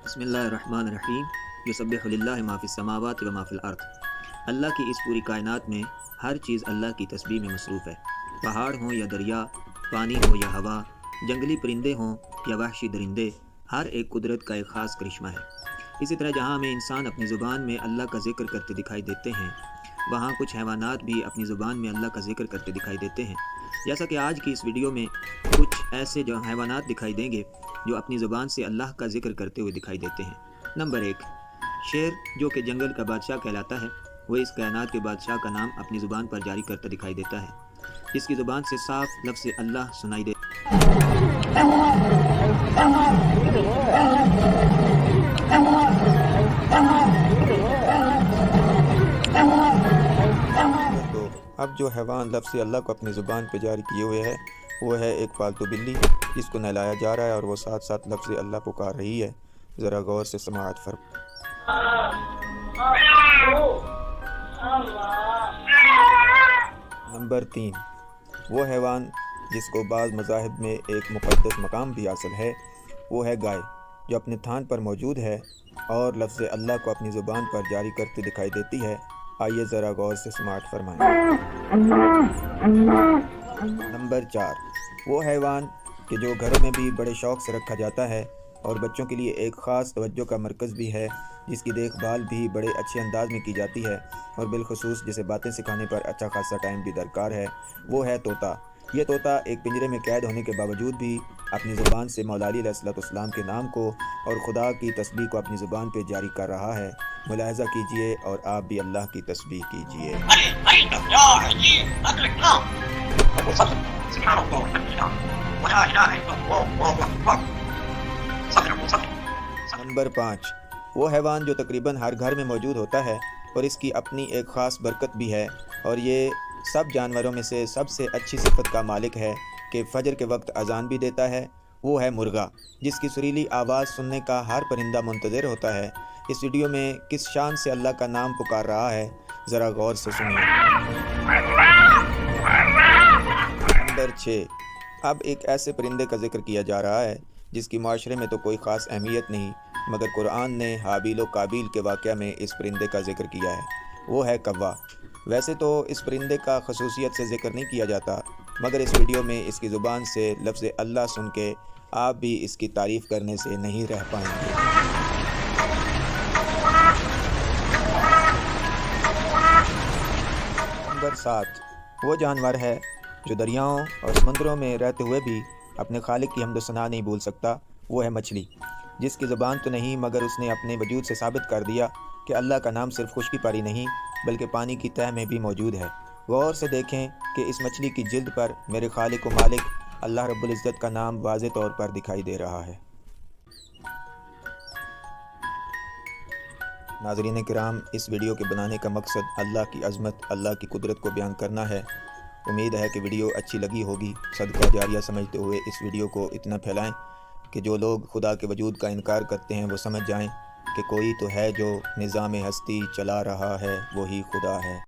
بسم اللہ الرحمن الرحیم یسبح للہ ما فی السماوات و ما فی الارض۔ اللہ کی اس پوری کائنات میں ہر چیز اللہ کی تسبیح میں مصروف ہے، پہاڑ ہوں یا دریا، پانی ہو یا ہوا، جنگلی پرندے ہوں یا وحشی درندے، ہر ایک قدرت کا ایک خاص کرشمہ ہے۔ اسی طرح جہاں ہمیں انسان اپنی زبان میں اللہ کا ذکر کرتے دکھائی دیتے ہیں، وہاں کچھ حیوانات بھی اپنی زبان میں اللہ کا ذکر کرتے دکھائی دیتے ہیں۔ جیسا کہ آج کی اس ویڈیو میں کچھ ایسے جو حیوانات دکھائی دیں گے جو اپنی زبان سے اللہ کا ذکر کرتے ہوئے دکھائی دیتے ہیں۔ نمبر 1، شیر جو کہ جنگل کا بادشاہ کہلاتا ہے، وہ اس کائنات کے بادشاہ کا نام اپنی زبان پر جاری کرتا دکھائی دیتا ہے، جس کی زبان سے صاف لفظ اللہ سنائی دے۔ تو اب جو حیوان لفظ اللہ کو اپنی زبان پہ جاری کیے ہوئے ہے وہ ہے ایک پالتو بلی، جس کو نہلایا جا رہا ہے اور وہ ساتھ ساتھ لفظ اللہ پکار رہی ہے۔ ذرا غور سے سماعت فرمائیں۔ نمبر 3، وہ حیوان جس کو بعض مذاہب میں ایک مقدس مقام بھی حاصل ہے، وہ ہے گائے، جو اپنے تھان پر موجود ہے اور لفظ اللہ کو اپنی زبان پر جاری کرتے دکھائی دیتی ہے۔ آئیے ذرا غور سے سماعت فرمائیں۔ نمبر 4، وہ حیوان کہ جو گھروں میں بھی بڑے شوق سے رکھا جاتا ہے اور بچوں کے لیے ایک خاص توجہ کا مرکز بھی ہے، جس کی دیکھ بھال بھی بڑے اچھے انداز میں کی جاتی ہے اور بالخصوص جسے باتیں سکھانے پر اچھا خاصا ٹائم بھی درکار ہے، وہ ہے طوطا۔ یہ طوطا ایک پنجرے میں قید ہونے کے باوجود بھی اپنی زبان سے مولا علی علیہ السلام کے نام کو اور خدا کی تسبیح کو اپنی زبان پہ جاری کر رہا ہے۔ ملاحظہ کیجئے اور آپ بھی اللہ کی تسبیح کیجئے۔ نمبر 5، وہ حیوان جو تقریباً ہر گھر میں موجود ہوتا ہے اور اس کی اپنی ایک خاص برکت بھی ہے، اور یہ سب جانوروں میں سے سب سے اچھی صفت کا مالک ہے کہ فجر کے وقت اذان بھی دیتا ہے، وہ ہے مرغا، جس کی سریلی آواز سننے کا ہر پرندہ منتظر ہوتا ہے۔ اس ویڈیو میں کس شان سے اللہ کا نام پکار رہا ہے، ذرا غور سے سنیے۔ نمبر 6، اب ایک ایسے پرندے کا ذکر کیا جا رہا ہے جس کی معاشرے میں تو کوئی خاص اہمیت نہیں، مگر قرآن نے حابیل و قابیل کے واقعہ میں اس پرندے کا ذکر کیا ہے، وہ ہے کوا۔ ویسے تو اس پرندے کا خصوصیت سے ذکر نہیں کیا جاتا، مگر اس ویڈیو میں اس کی زبان سے لفظ اللہ سن کے آپ بھی اس کی تعریف کرنے سے نہیں رہ پائیں گے۔ نمبر 7، وہ جانور ہے جو دریاؤں اور سمندروں میں رہتے ہوئے بھی اپنے خالق کی حمد و ثنا نہیں بھول سکتا، وہ ہے مچھلی، جس کی زبان تو نہیں مگر اس نے اپنے وجود سے ثابت کر دیا کہ اللہ کا نام صرف خشکی پر ہی نہیں بلکہ پانی کی تہہ میں بھی موجود ہے۔ غور سے دیکھیں کہ اس مچھلی کی جلد پر میرے خالق و مالک اللہ رب العزت کا نام واضح طور پر دکھائی دے رہا ہے۔ ناظرین کرام، اس ویڈیو کے بنانے کا مقصد اللہ کی عظمت، اللہ کی قدرت کو بیان کرنا ہے۔ امید ہے کہ ویڈیو اچھی لگی ہوگی۔ صدقہ جاریہ سمجھتے ہوئے اس ویڈیو کو اتنا پھیلائیں کہ جو لوگ خدا کے وجود کا انکار کرتے ہیں وہ سمجھ جائیں کہ کوئی تو ہے جو نظام ہستی چلا رہا ہے، وہی خدا ہے۔